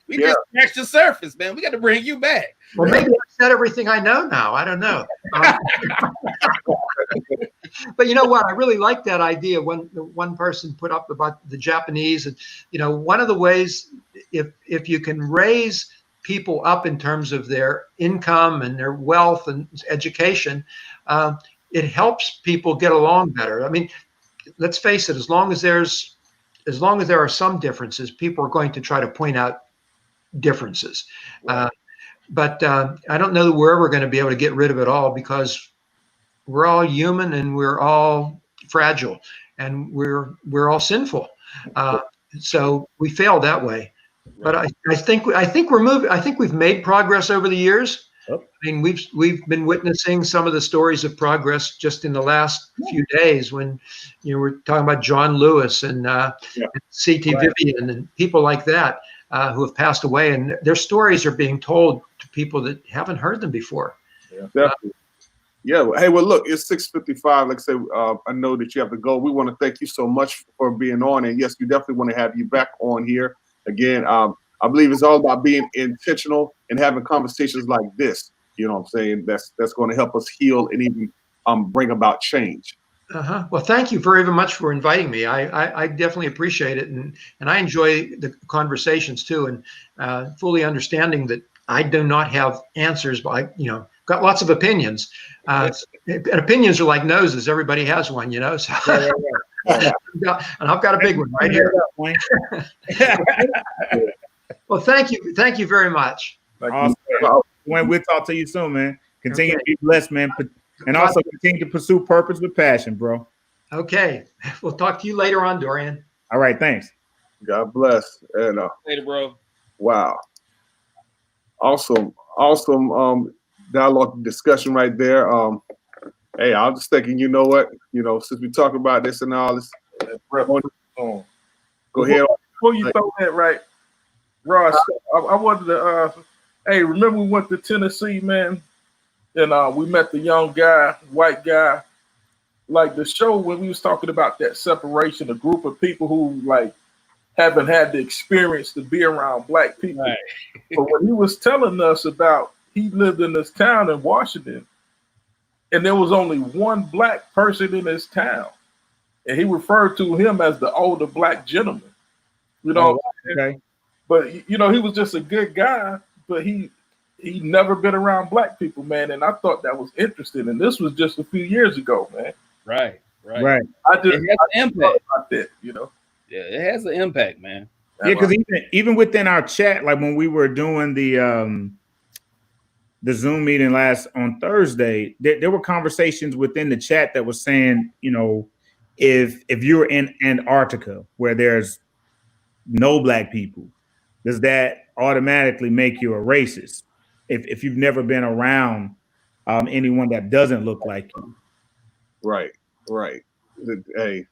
S3: We just scratched the surface, man. We got to bring you back.
S5: Well, maybe I said everything I know now. I don't know. But you know what? I really like that idea when one person put up about the Japanese. And, one of the ways, if you can raise people up in terms of their income and their wealth and education, it helps people get along better. I mean, let's face it, as long as there are some differences, people are going to try to point out differences. Right. But I don't know that we're ever going to be able to get rid of it all, because we're all human and we're all fragile and we're all sinful. So we fail that way. Right. But I think we're moving. I think we've made progress over the years. I mean, we've been witnessing some of the stories of progress just in the last few days, when we're talking about John Lewis and C.T. Vivian and people like that who have passed away, and their stories are being told to people that haven't heard them before.
S1: Yeah, definitely. Hey, well, look, it's 6:55. Like I said, I know that you have to go. We want to thank you so much for being on, and yes, we definitely want to have you back on here again. I believe it's all about being intentional and having conversations like this. You know what I'm saying? That's going to help us heal and even bring about change.
S5: Well, thank you very much for inviting me. I definitely appreciate it, and I enjoy the conversations too, and fully understanding that I do not have answers, but I got lots of opinions. And opinions are like noses; everybody has one, So, and I've got a big one right here. Well, thank you very much.
S2: Awesome. Duane, we'll talk to you soon, man. Continue to be blessed, man. And also continue to pursue purpose with passion, bro.
S5: Okay. We'll talk to you later on, Dorian.
S2: All right. Thanks.
S1: God bless. And
S3: Later, bro.
S1: wow. Awesome dialogue discussion right there. Hey, I was just thinking, you know what? Since we talk about this and all this, go ahead.
S4: Before you throw that right, Ross, I wanted to hey, remember we went to Tennessee, man, and we met the young guy, white guy. Like the show when we was talking about that separation, a group of people who like haven't had the experience to be around black people.
S3: Right.
S4: But when he was telling us about he lived in this town in Washington, and there was only one black person in this town, and he referred to him as the older black gentleman.
S2: Okay.
S4: But he was just a good guy, but he never been around black people, man. And I thought that was interesting. And this was just a few years ago, man.
S3: Right.
S4: I just
S3: it has an impact
S4: about that,
S3: Yeah, it has an impact, man.
S2: Yeah, because even within our chat, like when we were doing the Zoom meeting last on Thursday, there were conversations within the chat that was saying, if you're in Antarctica where there's no black people, does that automatically make you a racist? If you've never been around anyone that doesn't look like you.
S1: Right. Hey,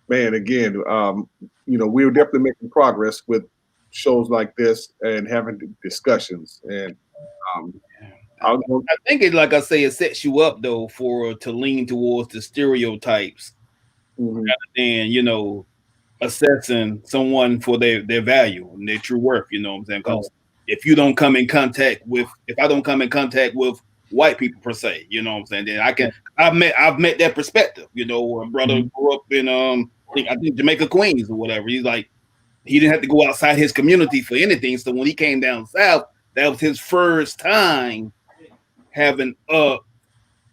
S1: man, again, we were definitely making progress with shows like this and having discussions. And
S3: I think it, like I say, it sets you up though to lean towards the stereotypes rather than, assessing someone for their value and their true worth, you know what I'm saying? Because if I don't come in contact with white people per se, you know what I'm saying, then I've met that perspective, a brother grew up in I think Jamaica, Queens or whatever. He's like, he didn't have to go outside his community for anything. So when he came down south, that was his first time having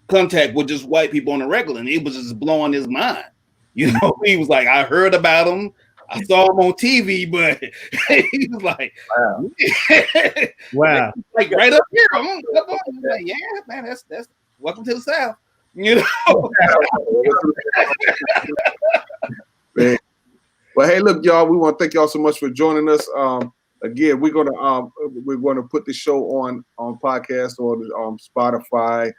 S3: contact with just white people on the regular, and it was just blowing his mind. He was like, I heard about him, I saw him on TV, but he was like,
S2: wow,
S3: like right up here. Like, yeah, man, that's welcome to the South.
S1: Well, hey, look, y'all, we want to thank y'all so much for joining us. Again, we're gonna put the show on podcast or Spotify,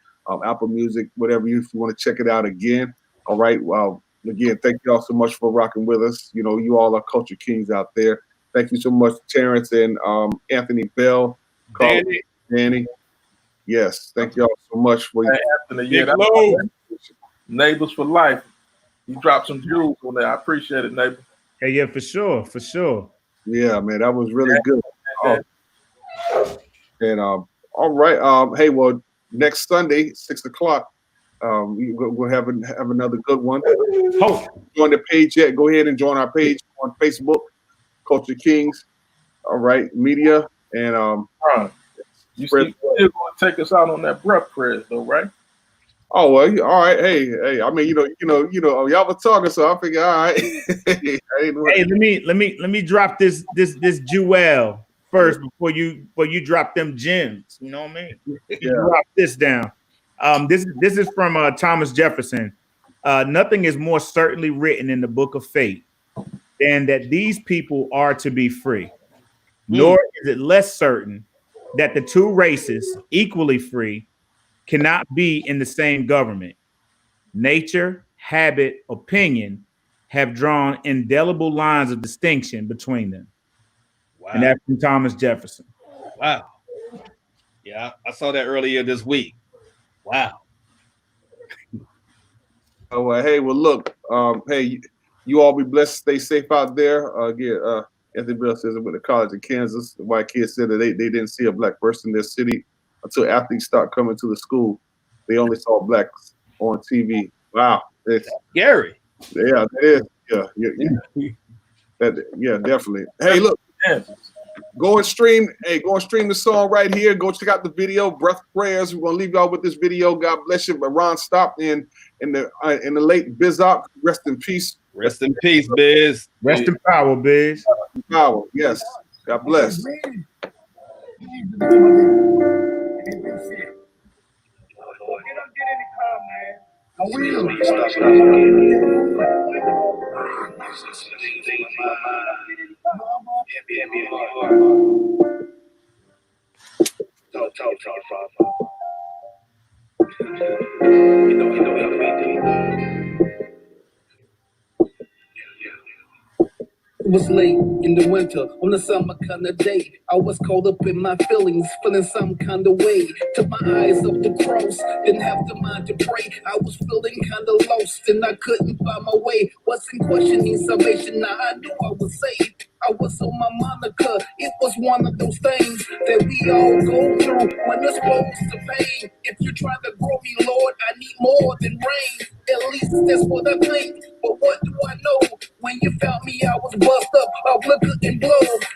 S1: Apple Music, whatever if you want to check it out again. All right. Well, again, thank y'all so much for rocking with us. You all are culture kings out there. Thank you so much, Terrence and Anthony Bell, Danny. Yes, thank y'all so much for
S4: Neighbors for life. You dropped some jewels on there. I appreciate it, neighbor.
S2: Hey, yeah, for sure.
S1: Yeah, man, that was really good. And all right. Hey, well, next Sunday, 6:00, we'll have another good one. Join the page yet? Go ahead and join our page on Facebook, Culture Kings. All right, media and
S4: you still going to take us out on that breath press, though, right?
S1: Oh well, all right. Hey. I mean, y'all were talking, so I figure, all right.
S2: Hey, let me drop this jewel first before you drop them gems. You know what I mean?
S1: Yeah.
S2: Drop this down. This is from Thomas Jefferson. Nothing is more certainly written in the book of fate than that these people are to be free. Nor is it less certain that the two races, equally free, cannot be in the same government. Nature, habit, opinion have drawn indelible lines of distinction between them. Wow. And that's from Thomas Jefferson.
S3: Wow. Yeah, I saw that earlier this week. Wow.
S1: Oh, hey, well, look, hey, you all be blessed. Stay safe out there. Again, Anthony Bell says it with the college in Kansas. The white kids said that they didn't see a black person in their city until athletes start coming to the school. They only saw blacks on TV. Wow. It's
S3: Scary.
S1: yeah, that is yeah, definitely. Hey, look, go and stream. Hey, go and stream the song right here. Go check out the video. Breath Prayers. We're gonna leave y'all with this video. God bless you. But Ron stopped in the late Bizop. Rest in peace.
S3: Rest in peace, Biz.
S2: Rest in power, Biz.
S1: Power. Yes. God bless.
S6: It was late in the winter on a summer kind of day. I was caught up in my feelings, feeling some kind of way. Took my eyes off the cross, didn't have the mind to pray. I was feeling kind of lost and I couldn't find my way. Wasn't questioning salvation, now I knew I was saved. I was on my Monica. It was one of those things that we all go through when exposed to pain. If you're trying to grow me, Lord, I need more than rain. At least that's what I think. But what do I know? When you found me, I was bust up, off liquor and blow.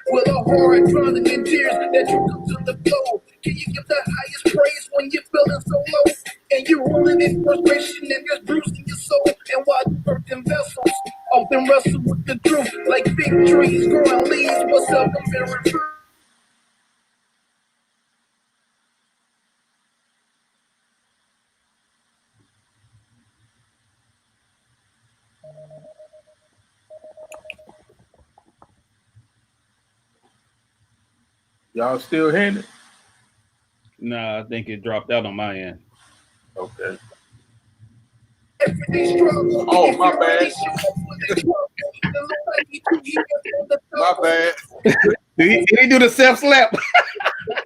S6: With a heart drowning in tears that you come to the flow. Can you give the highest praise when you're feeling so low? And you're rolling in frustration and there's bruising your soul. And while you earthen vessels often wrestle with the truth, like big trees growing leaves, what's up, I'm very true.
S4: Y'all still hearing it?
S3: Nah, I think it dropped out on my end.
S4: Okay.
S1: Oh, my bad. My bad.
S3: Did he do the self slap?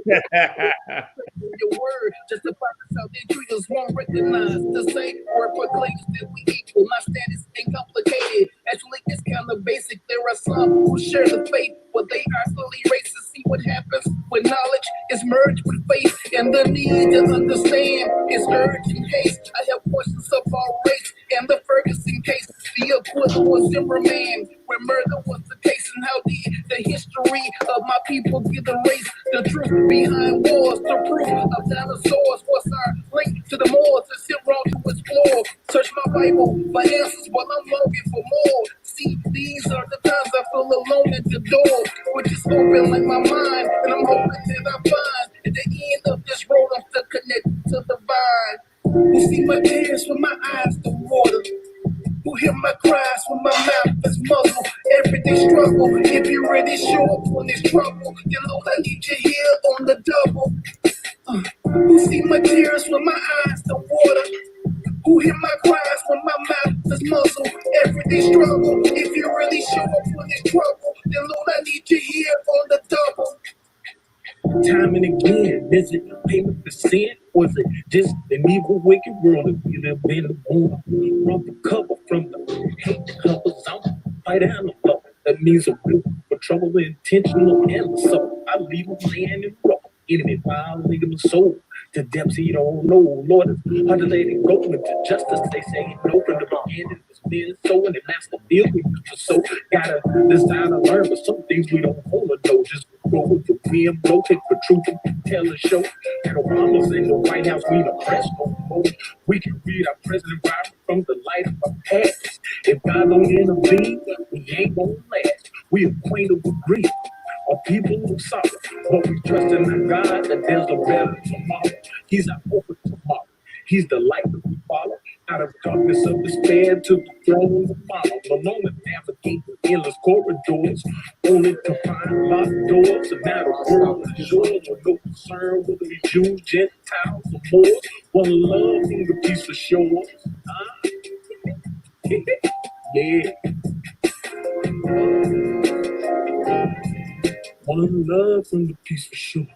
S6: Your word just to find us out there, treaters won't recognize the same word proclaims that we equal. My status ain't complicated. Actually, it's kind of basic. There are some who share the faith, but they are slowly racist. See what happens when knowledge is merged with faith, and the need to understand is urgent case. I have questions of all race and the Ferguson case. The acquittal was Zimmerman, where murder was the case, and how did the history of my people get erased? The truth behind wars, the proof of dinosaurs. What's our link to the moors? It's still wrong to explore. Search my Bible for answers, but I'm longing for more. See, these are the times I feel alone at the door, which is open like my mind, and I'm hoping that I find at the end of this road I'm still connected to the vine. You see my tears with my eyes to water. You hear my cries when my mouth is muzzled. Everyday struggle. If you ready, show up when there's trouble. Then Lord, I need you here on the double. You see my tears when my eyes to water. Who hear my cries when my mouth is muzzled? Everyday struggle. If you really show up when there's trouble, then Lord, I need you here on the double. Time and again, is it payment for sin? Or is it just an evil, wicked world that we live in? From the cover, from the hate cover zone, fight out of love. That means a will for trouble, intentional and so I leave a man in rough. Enemy violating my soul to depths he don't know. Lord, it's hard to let it go into justice. They say no from the beginning. It's been so, and it lasts the deal we used to so. Gotta decide to learn, but some things we don't wanna know. Just roll with the wind, blow, take the truth and tell the show. And Obama's in the White House, we the press no more. We can read our president Biden from the light of our past. If God don't intervene, we ain't gonna last. We acquainted with grief. Our people of sorrow, but we trust in our God that there's a better tomorrow. He's our hope for tomorrow. He's the light that we follow. Out of darkness of despair to the throne of follow. No longer navigate the endless corridors, only to find locked doors. And now the world is yours with no concern whether we Jews, Gentiles, or Moors. One love from the peace of shores. Yeah. One love from the peaceful shores.